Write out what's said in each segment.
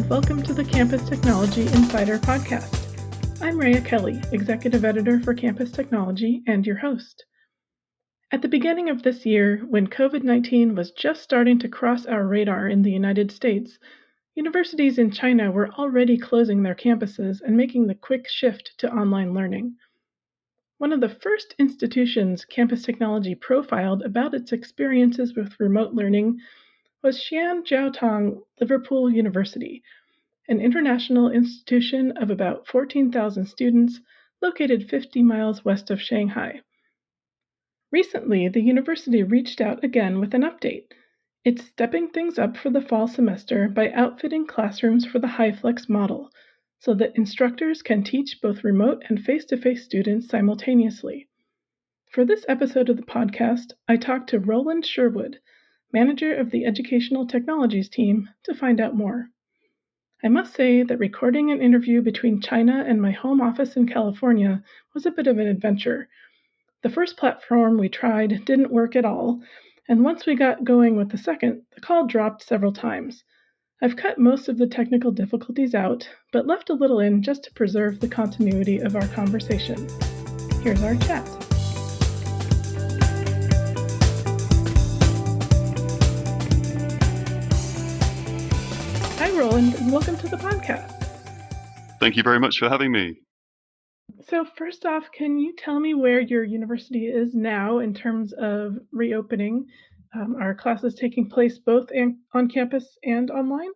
Welcome to the Campus Technology Insider podcast. I'm Rhea Kelly, Executive Editor for Campus Technology and your host. At the beginning of this year, when COVID-19 was just starting to cross our radar in the United States, universities in China were already closing their campuses and making the quick shift to online learning. One of the first institutions Campus Technology profiled about its experiences with remote learning was Xi'an Jiaotong-Liverpool University, an international institution of about 14,000 students located 50 miles west of Shanghai. Recently, the university reached out again with an update. It's stepping things up for the fall semester by outfitting classrooms for the HyFlex model, so that instructors can teach both remote and face-to-face students simultaneously. For this episode of the podcast, I talked to Roland Sherwood, manager of the Educational Technologies team, to find out more. I must say that recording an interview between China and my home office in California was a bit of an adventure. The first platform we tried didn't work at all, and once we got going with the second, the call dropped several times. I've cut most of the technical difficulties out, but left a little in just to preserve the continuity of our conversation. Here's our chat. Hi, Roland, and welcome to the podcast. Thank you very much for having me. So first off, can you tell me where your university is now in terms of reopening? Are classes taking place both on campus and online?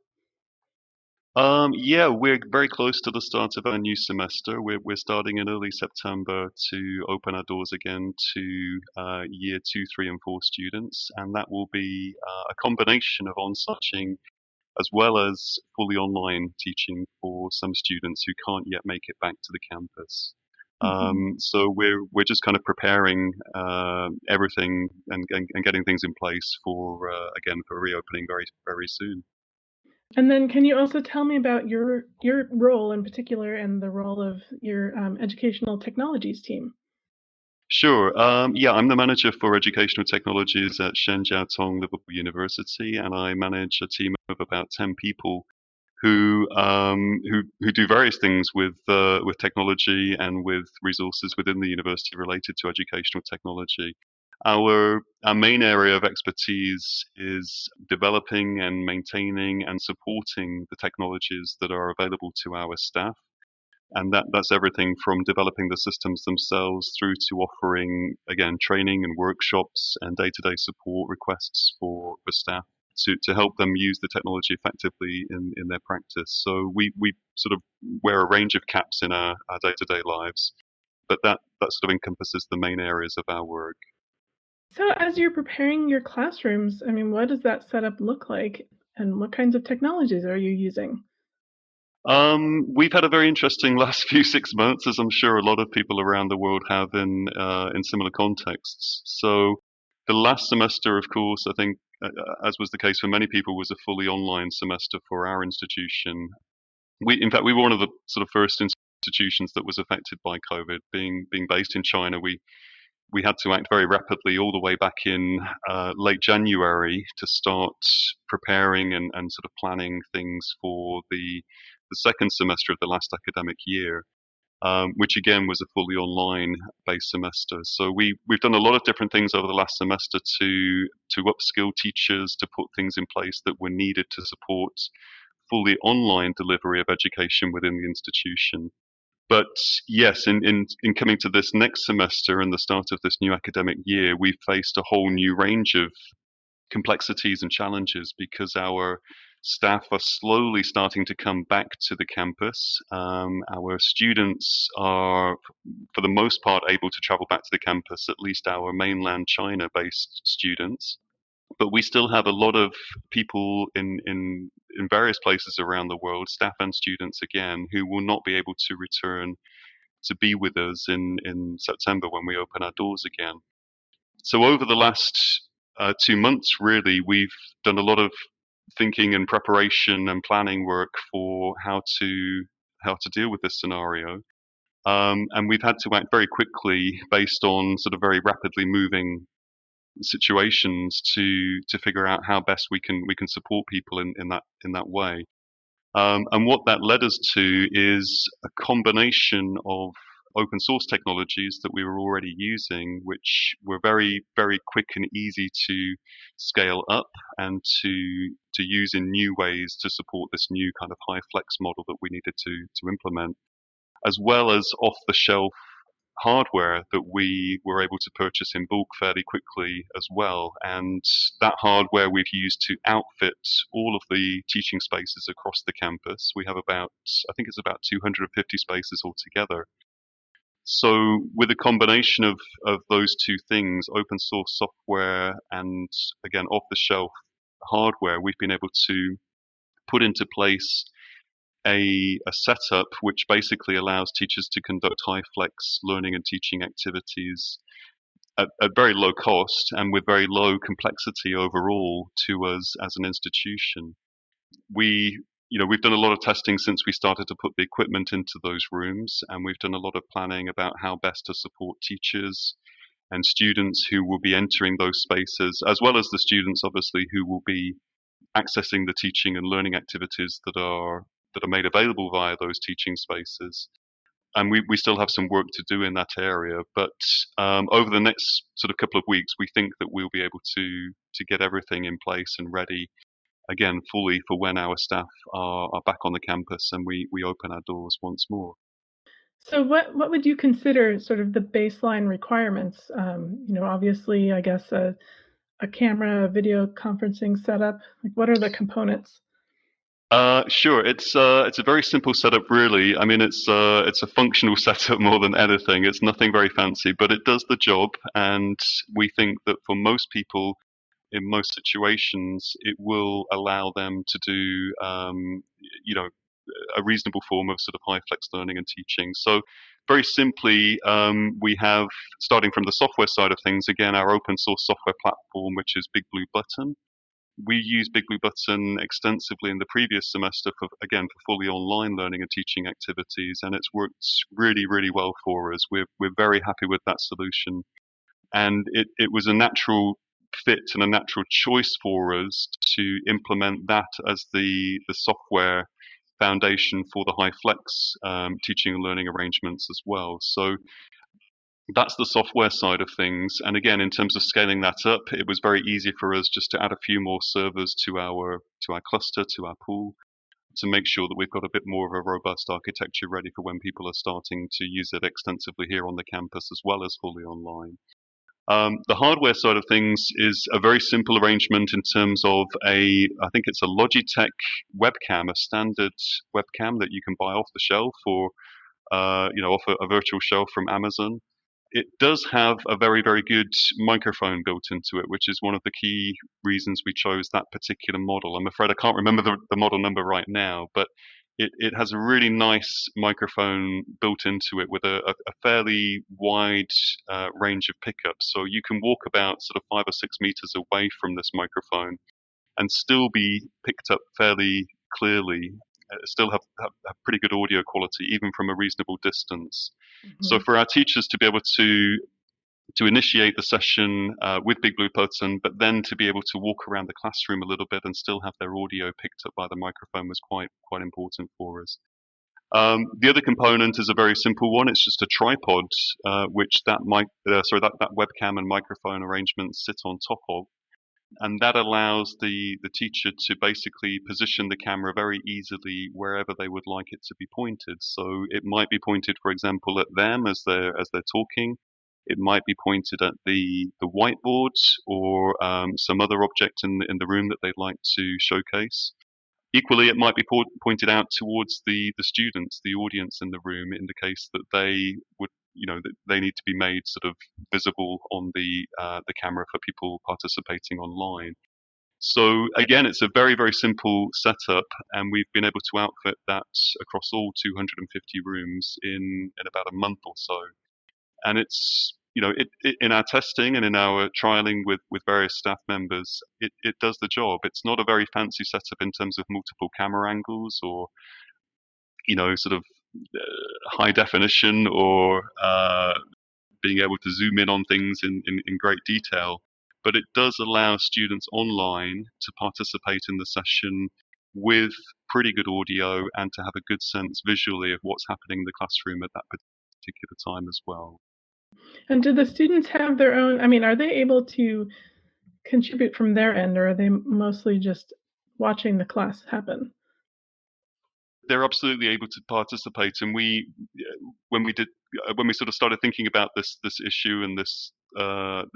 We're very close to the start of our new semester. We're starting in early September to open our doors again to year 2, 3, and 4 students, and that will be a combination of on-site teaching as well as fully online teaching for some students who can't yet make it back to the campus. So we're just kind of preparing everything and getting things in place for reopening very, very soon. And then can you also tell me about your role in particular and the role of your Educational Technologies team? Sure. I'm the manager for educational technologies at Xi'an Jiaotong-Liverpool University, and I manage a team of about 10 people who do various things with technology and with resources within the university related to educational technology. Our main area of expertise is developing and maintaining and supporting the technologies that are available to our staff. And that's everything from developing the systems themselves through to offering, again, training and workshops and day-to-day support requests for staff to help them use the technology effectively in their practice. So we sort of wear a range of caps in our day-to-day lives, but that sort of encompasses the main areas of our work. So as you're preparing your classrooms, what does that setup look like, and what kinds of technologies are you using? We've had a very interesting last few 6 months, as I'm sure a lot of people around the world have in similar contexts. So the last semester, of course, I think, as was the case for many people, was a fully online semester for our institution. In fact, we were one of the sort of first institutions that was affected by COVID. Being based in China, we had to act very rapidly all the way back in late January to start preparing and sort of planning things for the second semester of the last academic year, which again was a fully online-based semester. So we've done a lot of different things over the last semester to upskill teachers, to put things in place that were needed to support fully online delivery of education within the institution. But yes, in coming to this next semester and the start of this new academic year, we've faced a whole new range of complexities and challenges because our staff are slowly starting to come back to the campus. Our students are, for the most part, able to travel back to the campus, at least our mainland China-based students. But we still have a lot of people in various places around the world, staff and students again, who will not be able to return to be with us in September when we open our doors again. So over the last 2 months, really, we've done a lot of thinking and preparation and planning work for how to deal with this scenario. And we've had to act very quickly based on sort of very rapidly moving situations to figure out how best we can support people in that way. And what that led us to is a combination of open source technologies that we were already using, which were very, very quick and easy to scale up and to use in new ways to support this new kind of HyFlex model that we needed to implement, as well as off the shelf hardware that we were able to purchase in bulk fairly quickly as well. And that hardware we've used to outfit all of the teaching spaces across the campus. We have I think it's about 250 spaces altogether. So with a combination of those two things, open source software and again off the shelf hardware, we've been able to put into place a setup which basically allows teachers to conduct HyFlex learning and teaching activities at very low cost and with very low complexity overall to us as an institution. We've done a lot of testing since we started to put the equipment into those rooms, and we've done a lot of planning about how best to support teachers and students who will be entering those spaces, as well as the students, obviously, who will be accessing the teaching and learning activities that are made available via those teaching spaces. And we still have some work to do in that area, but over the next sort of couple of weeks, we think that we'll be able to get everything in place and ready again fully for when our staff are back on the campus and we open our doors once more. So what would you consider sort of the baseline requirements? Obviously, I guess a camera, a video conferencing setup. Like, what are the components? Sure. It's a very simple setup, really. I mean, it's a functional setup more than anything. It's nothing very fancy, but it does the job. And we think that for most people, in most situations, it will allow them to do, you know, a reasonable form of sort of HyFlex learning and teaching. So, very simply, we have, starting from the software side of things, again, our open source software platform, which is Big Blue Button. We used Big Blue Button extensively in the previous semester for fully online learning and teaching activities, and it's worked really, really well for us. We're very happy with that solution, and it was a natural fit and a natural choice for us to implement that as the software foundation for the HyFlex teaching and learning arrangements as well. So that's the software side of things. And again, in terms of scaling that up, it was very easy for us just to add a few more servers to our cluster, to our pool, to make sure that we've got a bit more of a robust architecture ready for when people are starting to use it extensively here on the campus as well as fully online. The hardware side of things is a very simple arrangement in terms of I think it's a Logitech webcam, a standard webcam that you can buy off the shelf or off a virtual shelf from Amazon. It does have a very, very good microphone built into it, which is one of the key reasons we chose that particular model. I'm afraid I can't remember the model number right now, but it has a really nice microphone built into it with a fairly wide range of pickups. So you can walk about sort of 5 or 6 meters away from this microphone and still be picked up fairly clearly, still have pretty good audio quality even from a reasonable distance. So Mhm. for our teachers to be able to initiate the session with Big Blue Button, but then to be able to walk around the classroom a little bit and still have their audio picked up by the microphone was quite important for us. The other component is a very simple one. It's just a tripod, which that webcam and microphone arrangement sit on top of, and that allows the teacher to basically position the camera very easily wherever they would like it to be pointed. So it might be pointed, for example, at them as they're talking. It might be pointed at the whiteboard or some other object in the room that they'd like to showcase. Equally, it might be pointed out towards the students, the audience in the room, in the case that they would, that they need to be made sort of visible on the camera for people participating online. So again, it's a very, very simple setup, and we've been able to outfit that across all 250 rooms in about a month or so. And it's in our testing and in our trialing with various staff members, it does the job. It's not a very fancy setup in terms of multiple camera angles or sort of high definition or being able to zoom in on things in great detail, but it does allow students online to participate in the session with pretty good audio and to have a good sense visually of what's happening in the classroom at that particular time as well. And do the students have their own, I mean, are they able to contribute from their end, or are they mostly just watching the class happen? They're absolutely able to participate, and when we did when we sort of started thinking about this issue and this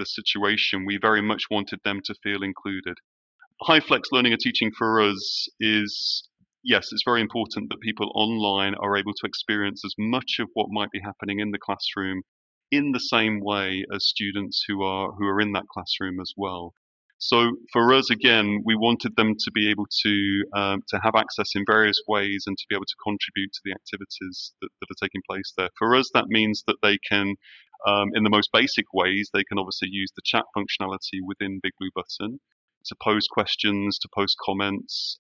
situation, we very much wanted them to feel included. HyFlex learning and teaching for us is, yes, it's very important that people online are able to experience as much of what might be happening in the classroom in the same way as students who are in that classroom as well. So for us, again, we wanted them to be able to have access in various ways and to be able to contribute to the activities that are taking place there. For us, that means that they can, in the most basic ways, they can obviously use the chat functionality within Big Blue Button to pose questions, to post comments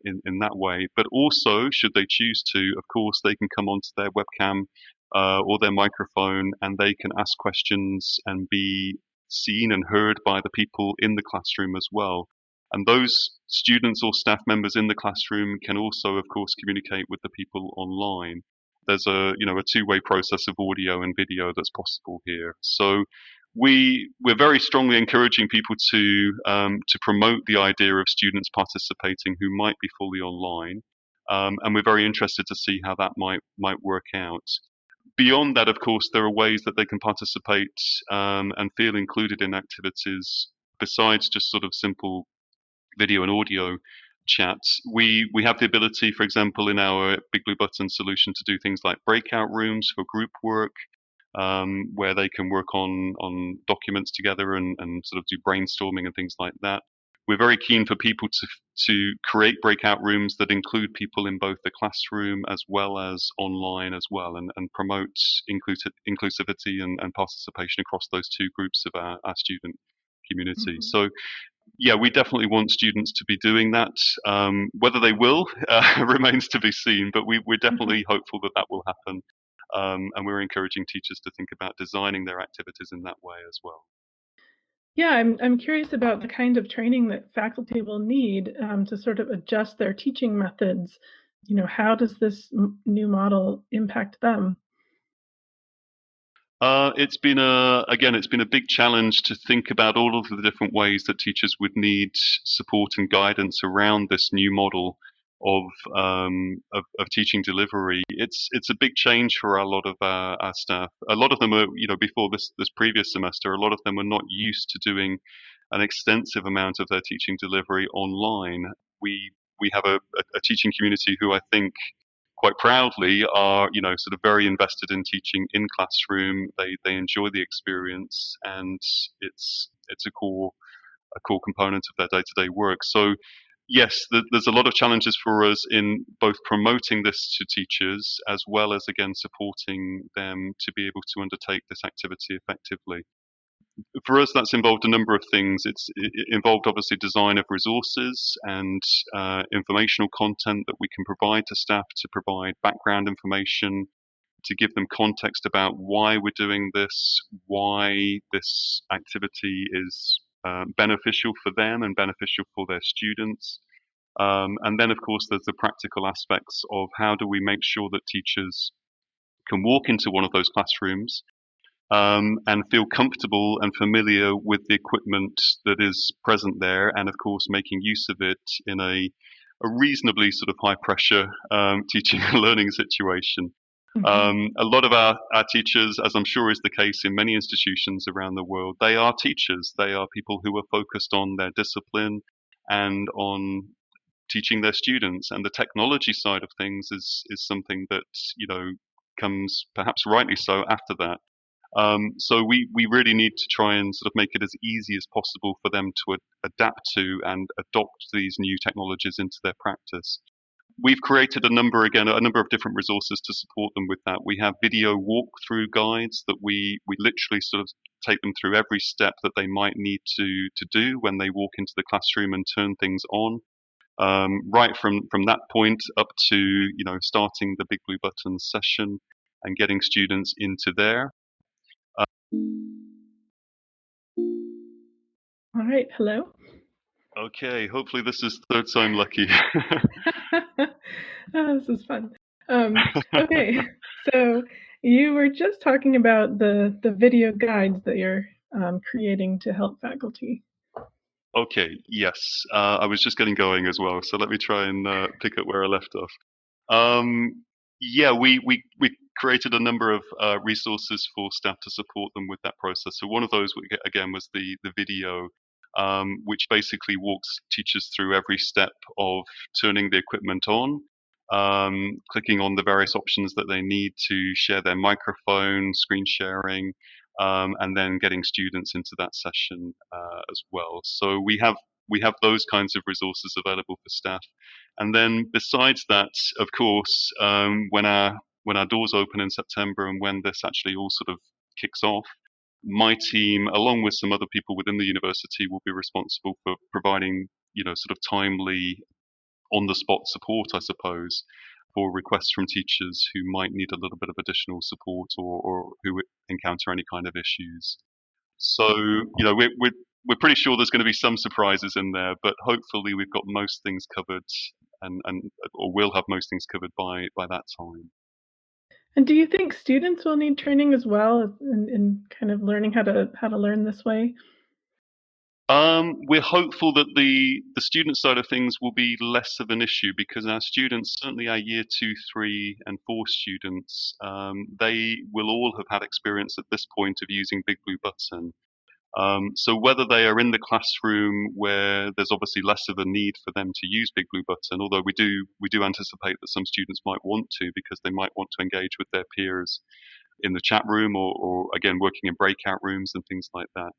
in that way. But also, should they choose to, of course, they can come onto their webcam or their microphone and they can ask questions and be seen and heard by the people in the classroom as well. And those students or staff members in the classroom can also, of course, communicate with the people online. There's a two-way process of audio and video that's possible here. So we're very strongly encouraging people to promote the idea of students participating who might be fully online, and we're very interested to see how that might work out. Beyond that, of course, there are ways that they can participate and feel included in activities besides just sort of simple video and audio chats. We have the ability, for example, in our Big Blue Button solution to do things like breakout rooms for group work, where they can work on documents together and sort of do brainstorming and things like that. We're very keen for people to create breakout rooms that include people in both the classroom as well as online as well, and promote inclusivity and participation across those two groups of our student community. Mhm. So yeah, we definitely want students to be doing that. Whether they will remains to be seen, but we're Mhm. definitely hopeful that that will happen. And we're encouraging teachers to think about designing their activities in that way as well. Yeah, I'm curious about the kind of training that faculty will need, to sort of adjust their teaching methods. You know, how does this new model impact them? It's been a big challenge to think about all of the different ways that teachers would need support and guidance around this new model of teaching delivery. It's a big change for a lot of our staff. A lot of them are, before this previous semester, a lot of them are not used to doing an extensive amount of their teaching delivery online. We have a teaching community who I think quite proudly are sort of very invested in teaching in classroom. They enjoy the experience, and it's a core component of their day to day work. So yes, there's a lot of challenges for us in both promoting this to teachers as well as again supporting them to be able to undertake this activity effectively. For us, that's involved a number of things. It involved obviously design of resources and informational content that we can provide to staff to provide background information, to give them context about why we're doing this, why this activity is beneficial for them and beneficial for their students. And then, of course, there's the practical aspects of how do we make sure that teachers can walk into one of those classrooms and feel comfortable and familiar with the equipment that is present there, and of course making use of it in a reasonably sort of high pressure teaching and learning situation. Mhm. A lot of our teachers, as I'm sure is the case in many institutions around the world, they are teachers. They are people who are focused on their discipline and on teaching their students. And the technology side of things is something that comes perhaps rightly so after that. So we really need to try and sort of make it as easy as possible for them to adapt to and adopt these new technologies into their practice. We've created a number of different resources to support them with that. We have video walkthrough guides that we literally sort of take them through every step that they might need to do when they walk into the classroom and turn things on. Right from that point up to starting the Big Blue Button session and getting students into there. All right, hello? Okay, hopefully this is third time lucky. Oh, this is fun. Okay, so you were just talking about the video guides that you're creating to help faculty. Okay, yes. I was just getting going as well, so let me try and pick up where I left off. Yeah, we created a number of resources for staff to support them with that process. So one of those, again, was the video, which basically walks teachers through every step of turning the equipment on, clicking on the various options that they need to share their microphone, screen sharing, and then getting students into that session as well. So we have those kinds of resources available for staff. And then besides that, of course, when our doors open in September and when this actually all sort of kicks off, my team, along with some other people within the university, will be responsible for providing, sort of timely, on-the-spot support, I suppose, for requests from teachers who might need a little bit of additional support or who encounter any kind of issues. So, we're pretty sure there's going to be some surprises in there, but hopefully we've got most things covered and or will have most things covered by that time. And do you think students will need training as well in kind of learning how to learn this way? We're hopeful that the student side of things will be less of an issue because our students, certainly our year two, three, and four students, they will all have had experience at this point of using Big Blue Button. So whether they are in the classroom where there's obviously less of a need for them to use Big Blue Button, although we do anticipate that some students might want to because they might want to engage with their peers in the chat room or again working in breakout rooms and things like that.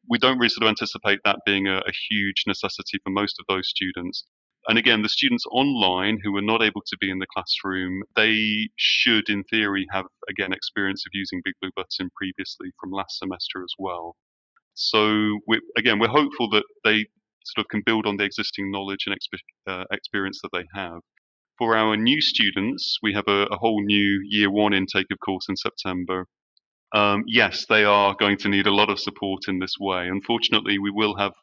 We don't really sort of anticipate that being a huge necessity for most of those students. And again, the students online who are not able to be in the classroom, they should, in theory, have again experience of using Big Blue Button previously from last semester as well. So we're hopeful that they sort of can build on the existing knowledge and experience that they have. For our new students, we have a whole new year one intake, of course, in September. Yes, they are going to need a lot of support in this way. Unfortunately, we will have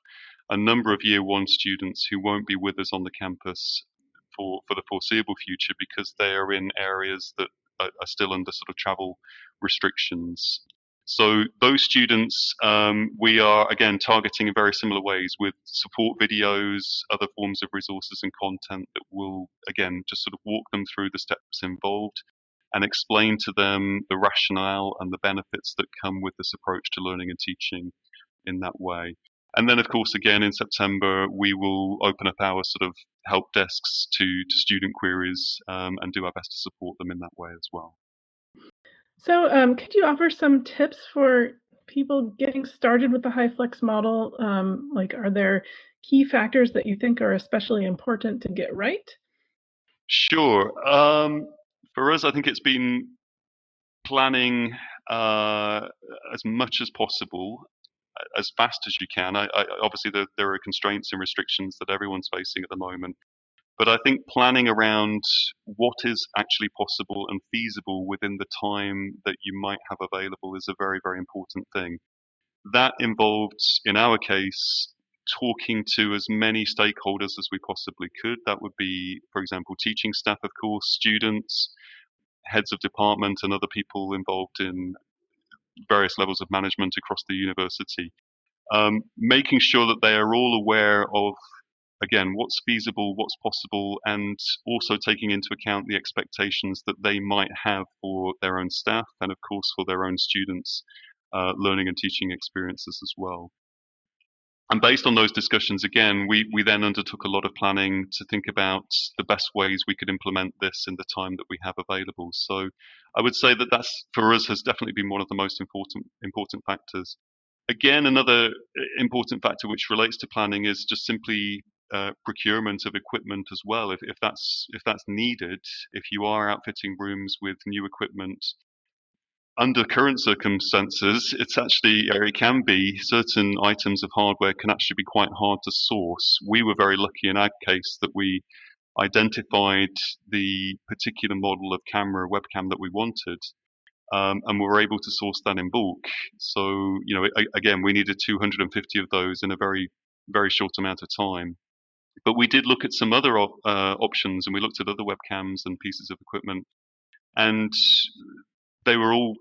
a number of year one students who won't be with us on the campus for the foreseeable future because they are in areas that are still under sort of travel restrictions. So those students, we are again targeting in very similar ways with support videos, other forms of resources and content that will again just sort of walk them through the steps involved and explain to them the rationale and the benefits that come with this approach to learning and teaching in that way. And then, of course, again in September, we will open up our sort of help desks to student queries and do our best to support them in that way as well. So, could you offer some tips for people getting started with the HyFlex model? Like, are there key factors that you think are especially important to get right? Sure. For us, I think it's been planning uh, as much as possible, as fast as you can. Obviously, there are constraints and restrictions that everyone's facing at the moment. But I think planning around what is actually possible and feasible within the time that you might have available is a very, very important thing. That involved, in our case, talking to as many stakeholders as we possibly could. That would be, for example, teaching staff, of course, students, heads of department, and other people involved in various levels of management across the university. Making sure that they are all aware of again, what's feasible, what's possible, and also taking into account the expectations that they might have for their own staff and, of course, for their own students' learning and teaching experiences as well. And based on those discussions, again, we then undertook a lot of planning to think about the best ways we could implement this in the time that we have available. So I would say that that's, for us, has definitely been one of the most important factors. Again, another important factor which relates to planning is just simply procurement of equipment as well. If that's needed, if you are outfitting rooms with new equipment under current circumstances, it can be certain items of hardware can actually be quite hard to source. We were very lucky in our case that we identified the particular model of camera webcam that we wanted and we were able to source that in bulk. So, again, we needed 250 of those in a very very short amount of time. But we did look at some other options, and we looked at other webcams and pieces of equipment, and they were all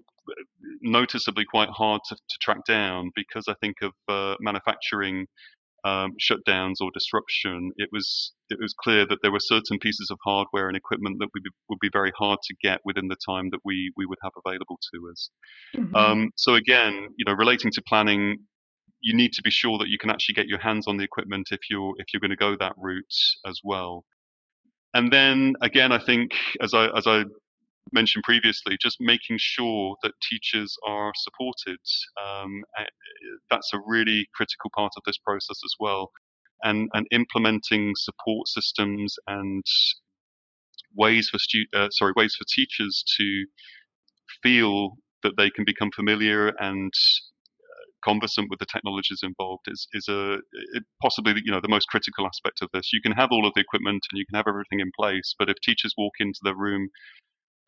noticeably quite hard to track down because I think of manufacturing shutdowns or disruption. It was clear that there were certain pieces of hardware and equipment that would be very hard to get within the time that we would have available to us. Mm-hmm. So again, relating to planning, you need to be sure that you can actually get your hands on the equipment if you're going to go that route as well. And then again, I think as I mentioned previously, just making sure that teachers are supported. That's a really critical part of this process as well. And implementing support systems and ways for teachers to feel that they can become familiar and conversant with the technologies involved is possibly the most critical aspect of this. You can have all of the equipment and you can have everything in place, but if teachers walk into the room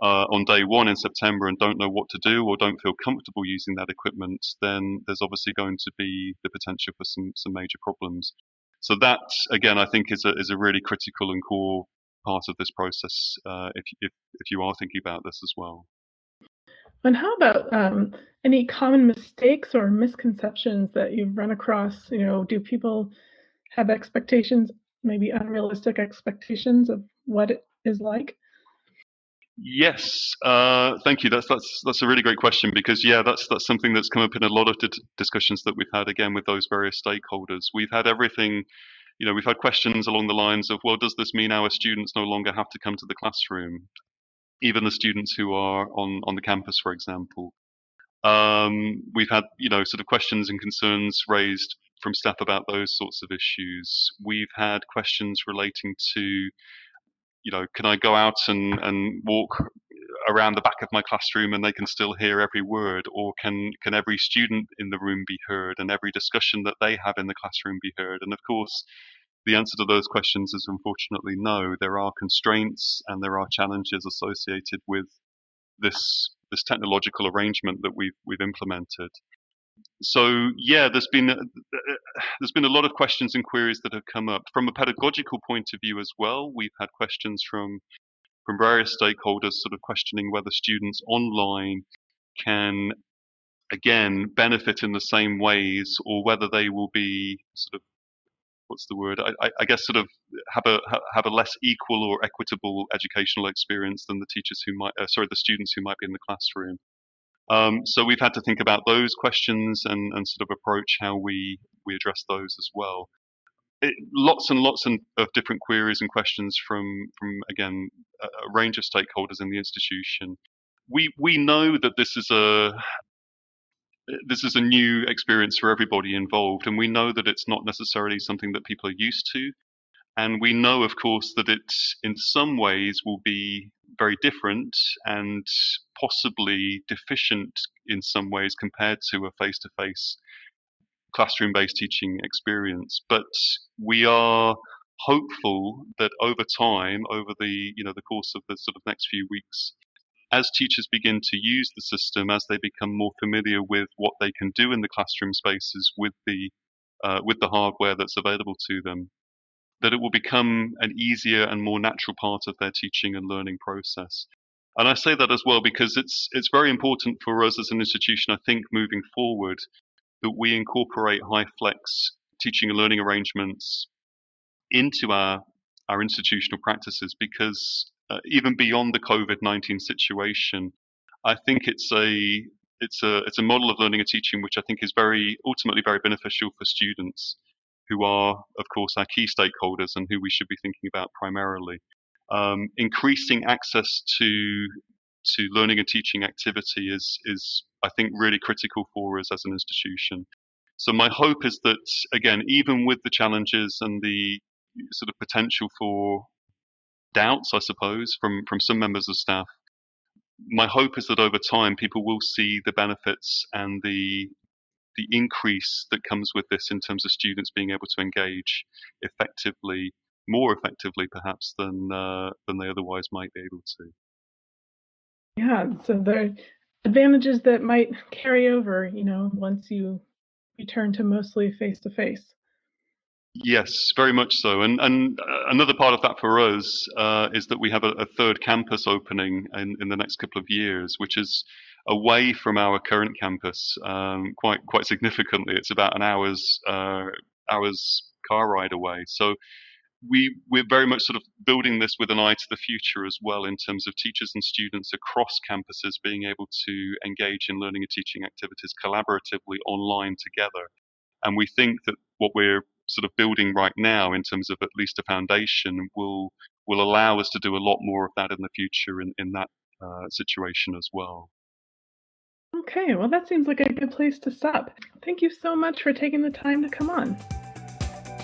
on day one in September and don't know what to do or don't feel comfortable using that equipment, then there's obviously going to be the potential for some major problems. So that, again, I think is a really critical and core part of this process if you are thinking about this as well. And how about any common mistakes or misconceptions that you've run across? Do people have expectations, maybe unrealistic expectations of what it is like? Yes, thank you. That's a really great question because that's something that's come up in a lot of discussions that we've had again with those various stakeholders. We've had everything, we've had questions along the lines of, well, does this mean our students no longer have to come to the classroom, even the students who are on the campus, for example? We've had sort of questions and concerns raised from staff about those sorts of issues. We've had questions relating to can I go out and walk around the back of my classroom and they can still hear every word, or can every student in the room be heard and every discussion that they have in the classroom be heard? And of course, the answer to those questions is unfortunately no. There are constraints and there are challenges associated with this technological arrangement that we've implemented. So yeah, there's been a lot of questions and queries that have come up from a pedagogical point of view as well. We've had questions from various stakeholders sort of questioning whether students online can again benefit in the same ways or whether they will be sort of what's the word I guess sort of have a less equal or equitable educational experience than the teachers who might the students who might be in the classroom. So we've had to think about those questions and sort of approach how we address those as well. Lots and lots of different queries and questions from again a range of stakeholders in the institution. We know that this is a new experience for everybody involved, and we know that it's not necessarily something that people are used to. And we know, of course, that it in some ways will be very different and possibly deficient in some ways compared to a face to face classroom based teaching experience. But we are hopeful that over time, over the course of the sort of next few weeks, as teachers begin to use the system, as they become more familiar with what they can do in the classroom spaces with the hardware that's available to them, that it will become an easier and more natural part of their teaching and learning process. And I say that as well because it's very important for us as an institution, I think, moving forward, that we incorporate HyFlex teaching and learning arrangements into our institutional practices because even beyond the COVID-19 situation, I think it's a model of learning and teaching which I think is ultimately very beneficial for students who are, of course, our key stakeholders and who we should be thinking about primarily. Increasing access to learning and teaching activity is I think really critical for us as an institution. So my hope is that again, even with the challenges and the sort of potential for doubts, I suppose, from some members of staff, my hope is that over time people will see the benefits and the increase that comes with this in terms of students being able to engage effectively, more effectively perhaps than they otherwise might be able to. Yeah, so there are advantages that might carry over, once you return to mostly face to face. Yes, very much so. And another part of that for us is that we have a third campus opening in the next couple of years, which is away from our current campus, quite significantly. It's about an hour's car ride away. So we're very much sort of building this with an eye to the future as well, in terms of teachers and students across campuses being able to engage in learning and teaching activities collaboratively online together. And we think that what we're sort of building right now, in terms of at least a foundation, will allow us to do a lot more of that in the future in that situation as well. Okay, well, that seems like a good place to stop. Thank you so much for taking the time to come on.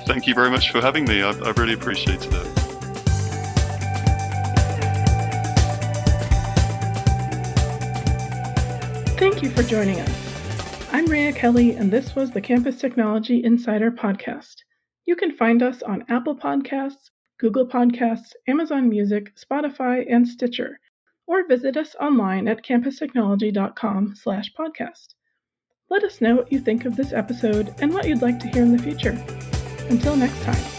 Thank you very much for having me. I've really appreciated it. Thank you for joining us. I'm Rhea Kelly, and this was the Campus Technology Insider Podcast. You can find us on Apple Podcasts, Google Podcasts, Amazon Music, Spotify, and Stitcher, or visit us online at campustechnology.com/podcast. Let us know what you think of this episode and what you'd like to hear in the future. Until next time.